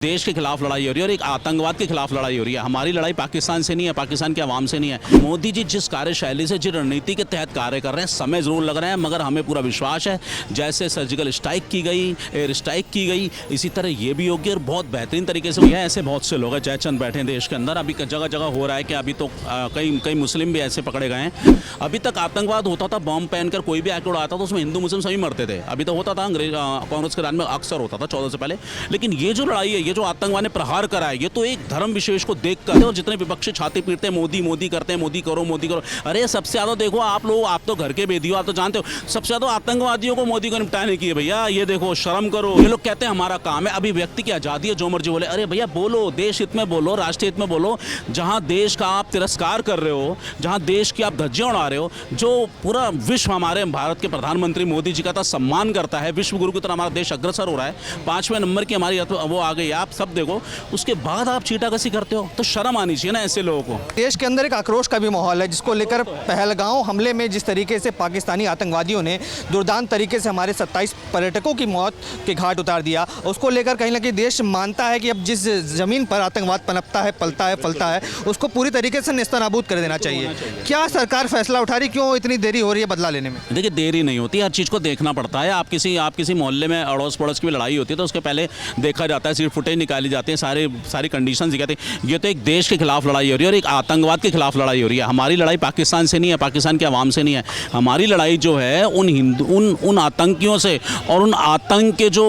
देश के खिलाफ लड़ाई हो रही है और एक आतंकवाद के खिलाफ लड़ाई हो रही है। हमारी लड़ाई पाकिस्तान से नहीं है, पाकिस्तान के अवाम से नहीं है। मोदी जी जिस कार्यशैली से, जिस रणनीति के तहत कार्य कर रहे हैं, समय ज़रूर लग रहे हैं, मगर हमें पूरा विश्वास है जैसे सर्जिकल स्ट्राइक की गई, एयर स्ट्राइक की गई, इसी तरह ये भी होगी और बहुत बेहतरीन तरीके से। यह ऐसे बहुत से लोग हैं जयचंद बैठे हैं देश के अंदर। अभी जगह जगह हो रहा है कि अभी तो कई मुस्लिम भी ऐसे पकड़े गए हैं। अभी तक आतंकवाद होता था, बॉम्ब पहनकर कोई भी आके उड़ाता था, उसमें हिंदू मुस्लिम सभी मरते थे। अभी तो होता था अंग्रेज कांग्रेस के राज में अक्सर होता था 14 से पहले। लेकिन ये जो लड़ाई है, ये जो आतंकवाद ने प्रहार करा है, ये तो एक धर्म विशेष को देख कर, और जितने विपक्षी छाती पीटते हैं मोदी मोदी करते हैं, मोदी करो मोदी करो। अरे सबसे ज्यादा देखो आप लोग, आप तो घर के बेदी हो, आप तो जानते हो, सबसे ज्यादा आतंकवादियों को मोदी को निपटाने की है भैया। ये देखो, शर्म करो। ये लोग कहते हैं हमारा काम है, अभिव्यक्ति की आजादी है, जो मर्जी बोले। अरे भैया बोलो, देश हित में बोलो, राष्ट्रीय हित में बोलो। जहां देश का आप तिरस्कार कर रहे हो, जहां देश की आप धज्जियां उड़ा रहे हो, जो पूरा विश्व हमारे भारत के प्रधानमंत्री मोदी जी का सम्मान करता है, विश्व गुरु की तरह हमारा देश अग्रसर हो रहा है, 5वें नंबर की हमारी वो आ गई, आप सब देखो, उसके बाद आप चीटाकसी करते हो, तो शर्म आनी चाहिए ना ऐसे लोगों को। देश के अंदर एक आक्रोश का भी माहौल है, जिसको लेकर पहलगांव हमले में जिस तरीके से पाकिस्तानी आतंकवादियों ने दुर्दांत तरीके से हमारे 27 पर्यटकों की मौत के घाट उतार दिया, उसको लेकर कहीं ना कहीं देश मानता है कि अब जिस जमीन पर आतंकवाद पनपता है, पलता है, फलता है, उसको पूरी तरीके से नेस्तनाबूद कर देना चाहिए। क्या सरकार फैसला उठा रही, क्यों इतनी देरी हो रही है बदला लेने में? देखिए, देरी नहीं होती, हर चीज़ को देखना पड़ता है। आप किसी मोहल्ले में अड़ोस पड़ोस की भी लड़ाई होती है तो उसके पहले देखा जाता है, सिर्फ फुटेज निकाली जाती है, सारी कंडीशन दिखाते हैं। ये तो एक देश के खिलाफ लड़ाई हो रही है और एक आतंकवाद के खिलाफ लड़ाई हो रही है। हमारी लड़ाई पाकिस्तान से नहीं है, पाकिस्तान के अवाम से नहीं है। हमारी लड़ाई जो है उन आतंकियों से, और उन आतंक के जो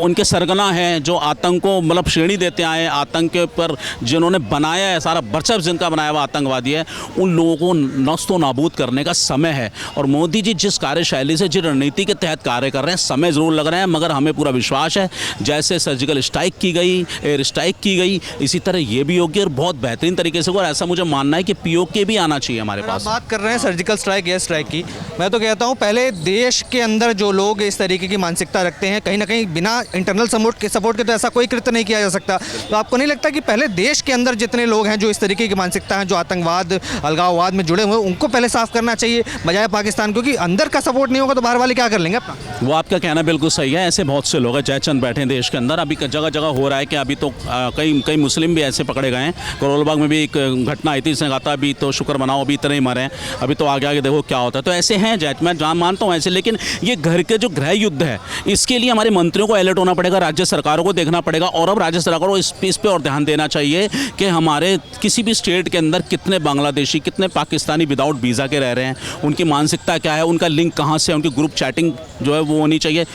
उनके सरगना हैं, जो आतंक को मतलब श्रेणी देते आए, आतंक के पर जिन्होंने बनाया है, सारा वर्चस्व जिनका बनाया हुआ आतंकवादी है, उन लोगों को नस्तो नाबूद करने का समय है। और मोदी जी जिस कार्यशैली से, जिस रणनीति के तहत कार्य कर रहे हैं, समय ज़रूर लग रहे हैं, मगर हमें पूरा विश्वास है जैसे सर्जिकल स्ट्राइक की गई, एयर स्ट्राइक की गई, इसी तरह ये भी होगी और बहुत बेहतरीन तरीके से। और ऐसा मुझे मानना है कि पीओके भी आना चाहिए हमारे पास। बात कर रहे हैं सर्जिकल स्ट्राइक, एयर स्ट्राइक की, मैं तो कहता हूं पहले देश के अंदर जो लोग इस तरीके की मानसिकता रखते हैं, कहीं ना कहीं बिना इंटरनल सपोर्ट के तो ऐसा कोई कृत्य नहीं किया जा सकता। तो आपको नहीं लगता कि पहले देश के अंदर जितने लोग हैं जो इस तरीके की मानसिकता है, जो आतंकवाद अलगाववाद में जुड़े हुए हैं, उनको पहले साफ करना चाहिए बजाय पाकिस्तान? क्योंकि अंदर का सपोर्ट नहीं होगा तो बाहर वाले क्या कर लेंगे अपना? वो आपका कहना बिल्कुल सही है। ऐसे बहुत से लोग हैं जयचंद बैठे हैं देश के अंदर। अभी जगह जगह हो रहा है कि अभी तो कई मुस्लिम भी ऐसे पकड़े गए हैं। करोलबाग में भी एक घटना आई थी, इसने कहा था अभी तो शुक्र मनाओ, अभी इतने ही मरे हैं, अभी तो आगे आगे देखो क्या होता है। तो ऐसे हैं मैं जहाँ मानता हूँ ऐसे। लेकिन ये घर के जो गृह युद्ध है, इसके लिए हमारे मंत्रियों को अलर्ट होना पड़ेगा, राज्य सरकारों को देखना पड़ेगा। और अब राज्य सरकारों को इस पे और ध्यान देना चाहिए कि हमारे किसी भी स्टेट के अंदर कितने बांग्लादेशी, कितने पाकिस्तानी विदाउट वीज़ा के रह रहे हैं, उनकी मानसिकता क्या है, उनका लिंक कहाँ से है, उनकी ग्रुप चैटिंग जो है वो होनी चाहिए।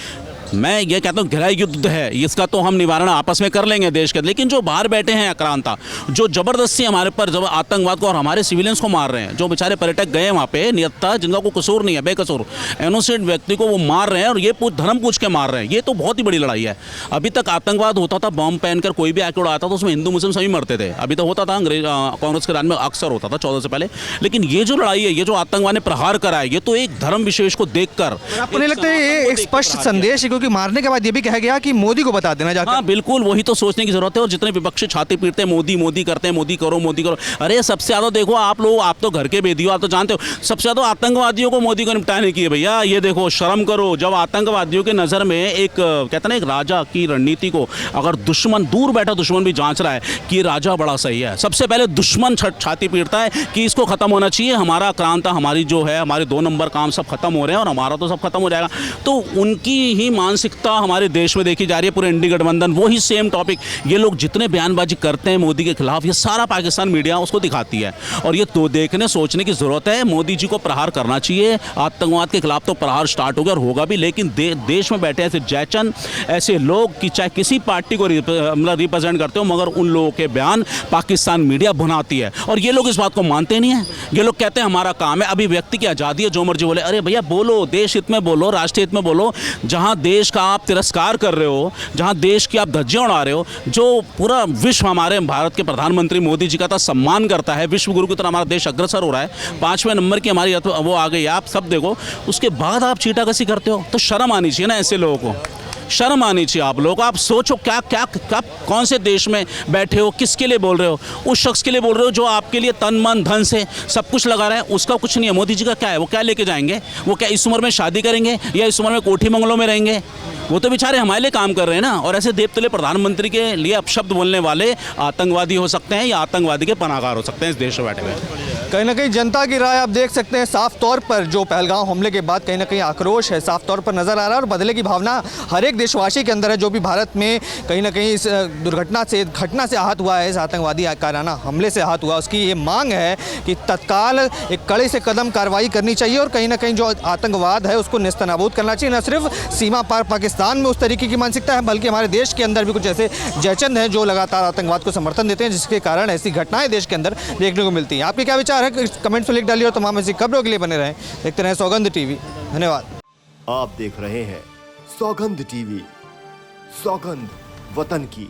मैं ये कहता हूँ गृह युद्ध है, इसका तो हम निवारण आपस में कर लेंगे देश के। लेकिन जो बाहर बैठे हैं आक्रांता, जो ज़बरदस्ती हमारे पर जब आतंकवाद को और हमारे सिविलियंस को मार रहे हैं, जो बेचारे पर्यटक गए वहाँ पे निहत्था, जिनका कोई कसूर नहीं है, बेकसूर इनोसेंट व्यक्ति को वो मार रहे हैं, और ये धर्म पूछ के मार रहे हैं। ये तो बहुत ही बड़ी लड़ाई है। अभी तक आतंकवाद होता था, बॉम्ब पहनकर कोई भी आके उड़ाता था, उसमें हिंदू मुस्लिम सभी मरते थे। अभी तो होता था अंग्रेज कांग्रेस के राज में अक्सर होता था 14 से पहले। लेकिन ये जो लड़ाई है, ये जो आतंकवाद ने प्रहार करा है, ये तो एक धर्म विशेष को देख कर, आपको नहीं लगता ये एक स्पष्ट संदेश है? क्योंकि मारने के बाद भी कहा गया कि मोदी को बता देना जाकर। हाँ बिल्कुल, वही तो सोचने की जरूरत है। और जितने विपक्षी छाती पीटते हैं, मोदी मोदी करते हैं, मोदी करो मोदी करो। अरे सबसे ज्यादा देखो आप लोग, आप तो घर के बेदी हो, आप तो जानते हो, सबसे ज्यादा आतंकवादियों को मोदी को निपटाने की है भैया। ये देखो, शर्म करो। जब आतंकवादियों के नजर में एक कहते हैं ना, एक राजा की रणनीति को अगर दुश्मन, दूर बैठा दुश्मन भी जांच रहा है कि राजा बड़ा सही है, सबसे पहले दुश्मन छाती पीटता है कि इसको खत्म होना चाहिए, हमारा आक्रांता, हमारी जो है, हमारे 2 नंबर काम सब खत्म हो रहे हैं और हमारा तो सब खत्म हो जाएगा। तो उनकी ही मानसिकता हमारे देश में देखी जा रही है, पूरे इंडी गठबंधन वही सेम टॉपिक। ये लोग जितने बयानबाजी करते हैं मोदी के खिलाफ, ये सारा पाकिस्तान मीडिया उसको दिखाती है। और ये तो देखने सोचने की जरूरत है। मोदी जी को प्रहार करना चाहिए आतंकवाद के खिलाफ, तो प्रहार स्टार्ट हो गया और होगा भी। लेकिन देश में बैठे ऐसे जयचंद, ऐसे लोग कि चाहे किसी पार्टी को रिप्रेजेंट करते हो, मगर उन लोगों के बयान पाकिस्तान मीडिया भुनाती है और ये लोग इस बात को मानते नहीं है। ये लोग कहते हैं हमारा काम है, अभिव्यक्ति की आजादी है, जो मर्जी बोले। अरे भैया बोलो, देश हित में बोलो, राष्ट्रीय हित में बोलो। जहां देश का आप तिरस्कार कर रहे हो, जहां देश की आप धज्जियां उड़ा रहे हो, जो पूरा विश्व हमारे भारत के प्रधानमंत्री मोदी जी का सम्मान करता है, विश्व गुरु की तरह हमारा देश अग्रसर हो रहा है, 5वें नंबर की हमारी वो आ गई, आप सब देखो, उसके बाद आप चीटाकसी करते हो, तो शर्म आनी चाहिए ना ऐसे लोगों को। शर्म आनी चाहिए आप लोगों को। आप सोचो क्या क्या क्या कौन से देश में बैठे हो, किसके लिए बोल रहे हो? उस शख्स के लिए बोल रहे हो जो आपके लिए तन मन धन से सब कुछ लगा रहा है, उसका कुछ नहीं है। मोदी जी का क्या है? वो क्या लेके जाएंगे? वो क्या इस उम्र में शादी करेंगे या इस उम्र में कोठी बंगलों में रहेंगे? वो तो बेचारे हमारे लिए काम कर रहे हैं ना। और ऐसे देवतुल्य प्रधानमंत्री के लिए अपशब्द बोलने वाले आतंकवादी हो सकते हैं या आतंकवादी के पनाहगार हो सकते हैं इस देश में बैठे हुए। कहीं ना कहीं जनता की राय आप देख सकते हैं साफ तौर पर, जो पहलगाम हमले के बाद कहीं ना कहीं आक्रोश है साफ तौर पर नजर आ रहा है, और बदले की भावना हर एक देशवासी के अंदर है जो भी भारत में कहीं ना कहीं इस घटना से आहत हुआ है, इस आतंकवादी काराना हमले से आहत हुआ। उसकी ये मांग है कि तत्काल एक कड़े से कदम कार्रवाई करनी चाहिए और कहीं ना कहीं जो आतंकवाद है उसको नेस्तनाबूद करना चाहिए। न सिर्फ सीमा पार पाकिस्तान में उस तरीके की मानसिकता है, बल्कि हमारे देश के अंदर भी कुछ ऐसे जयचंद हैं जो लगातार आतंकवाद को समर्थन देते हैं, जिसके कारण ऐसी घटनाएं देश के अंदर देखने को मिलती हैं। आपके क्या विचार है? कमेंट्स में लिख डालिए और तमाम ऐसी खबरों के लिए बने रहें। देखते रहें सौगंध टीवी। धन्यवाद। आप देख रहे हैं सौगंध टीवी, सौगंध वतन की।